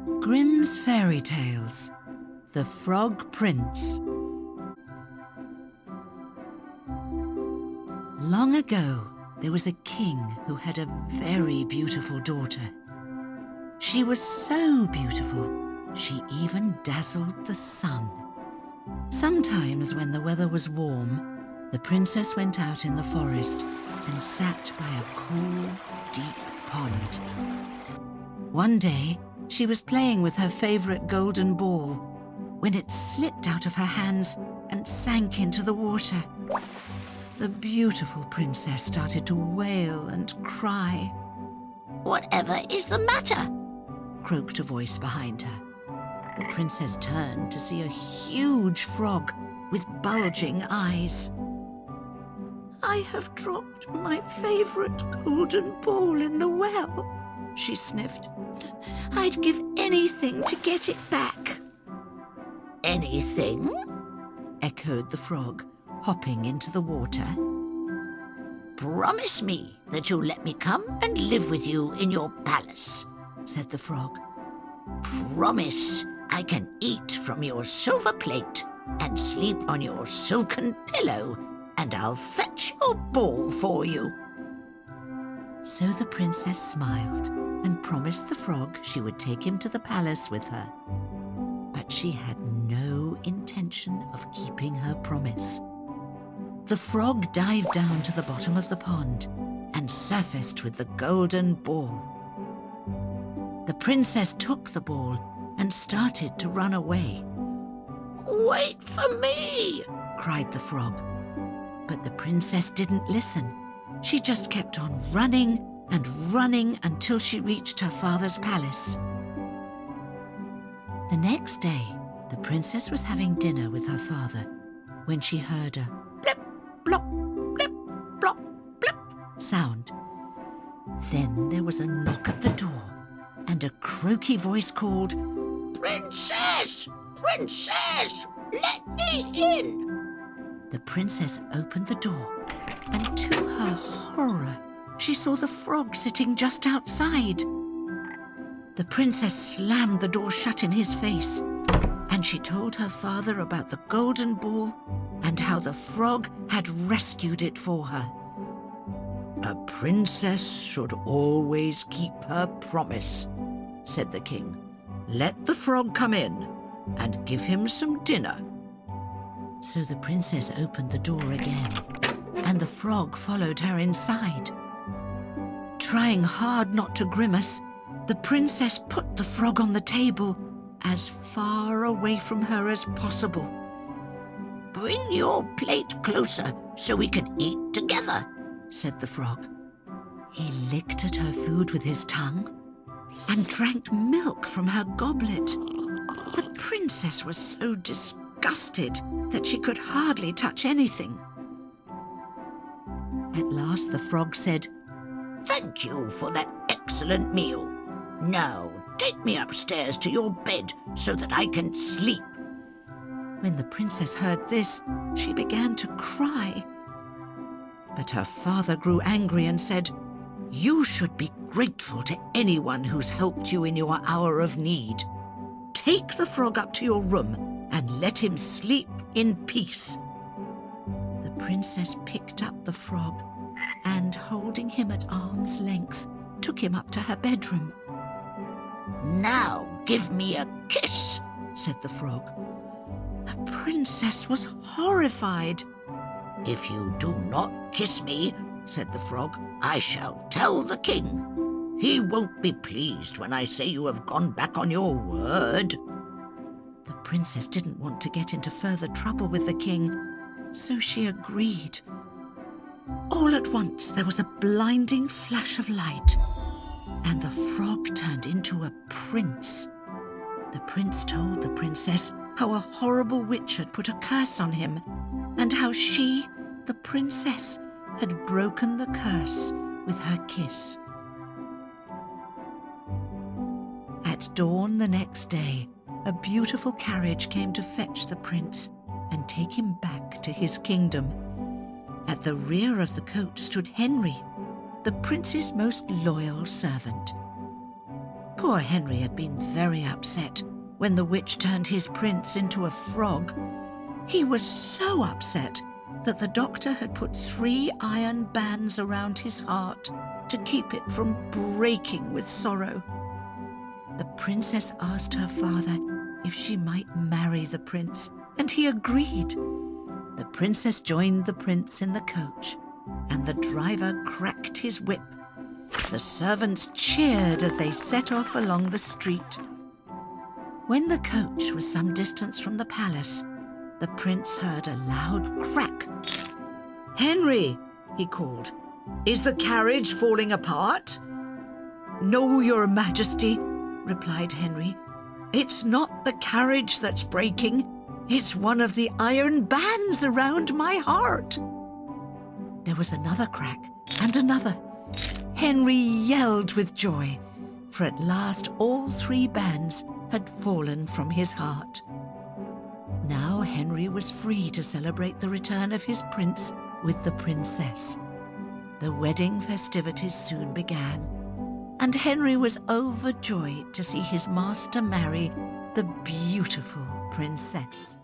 Grimm's Fairy Tales, The Frog Prince. Long ago, there was a king who had a very beautiful daughter. She was so beautiful, she even dazzled the sun. Sometimes when the weather was warm, the princess went out in the forest and sat by a cool, deep pond. One day, she was playing with her favorite golden ball when it slipped out of her hands and sank into the water. The beautiful princess started to wail and cry. "Whatever is the matter?" croaked a voice behind her. The princess turned to see a huge frog with bulging eyes. "I have dropped my favorite golden ball in the well," she sniffed. "I'd give anything to get it back." "Anything?" echoed the frog, hopping into the water. "Promise me that you'll let me come and live with you in your palace," said the frog. "Promise I can eat from your silver plate and sleep on your silken pillow, and I'll fetch your ball for you." So the princess smiled and promised the frog she would take him to the palace with her. But she had no intention of keeping her promise. The frog dived down to the bottom of the pond and surfaced with the golden ball. The princess took the ball and started to run away. "Wait for me!" cried the frog. But the princess didn't listen. She just kept on running and running until she reached her father's palace. The next day, the princess was having dinner with her father when she heard a blip, blop, blip, blop, blip sound. Then there was a knock at the door, and a croaky voice called, "Princess! Princess! Let me in!" The princess opened the door, and to her horror, she saw the frog sitting just outside. The princess slammed the door shut in his face, and she told her father about the golden ball and how the frog had rescued it for her. "A princess should always keep her promise," said the king. "Let the frog come in and give him some dinner." So the princess opened the door again, and the frog followed her inside. Trying hard not to grimace, the princess put the frog on the table as far away from her as possible. "Bring your plate closer so we can eat together," said the frog. He licked at her food with his tongue and drank milk from her goblet. The princess was so disgusted that she could hardly touch anything. At last the frog said, "Thank you for that excellent meal. Now take me upstairs to your bed so that I can sleep." When the princess heard this, she began to cry. But her father grew angry and said, "You should be grateful to anyone who's helped you in your hour of need. Take the frog up to your room and let him sleep in peace." The princess picked up the frog and, holding him at arm's length, took him up to her bedroom. "Now give me a kiss," said the frog. The princess was horrified. "If you do not kiss me," said the frog, "I shall tell the king. He won't be pleased when I say you have gone back on your word." The princess didn't want to get into further trouble with the king, so she agreed. All at once there was a blinding flash of light, and the frog turned into a prince. The prince told the princess how a horrible witch had put a curse on him, and how she, the princess, had broken the curse with her kiss. At dawn the next day, a beautiful carriage came to fetch the prince and take him back to his kingdom. At the rear of the coach stood Henry, the prince's most loyal servant. Poor Henry had been very upset when the witch turned his prince into a frog. He was so upset that the doctor had put 3 iron bands around his heart to keep it from breaking with sorrow. The princess asked her father if she might marry the prince, and he agreed. The princess joined the prince in the coach, and the driver cracked his whip. The servants cheered as they set off along the street. When the coach was some distance from the palace, the prince heard a loud crack. "Henry," he called, "is the carriage falling apart?" "No, your majesty," replied Henry. "It's not the carriage that's breaking. It's one of the iron bands around my heart." There was another crack and another. Henry yelled with joy, for at last all 3 bands had fallen from his heart. Now Henry was free to celebrate the return of his prince with the princess. The wedding festivities soon began, and Henry was overjoyed to see his master marry the beautiful princess.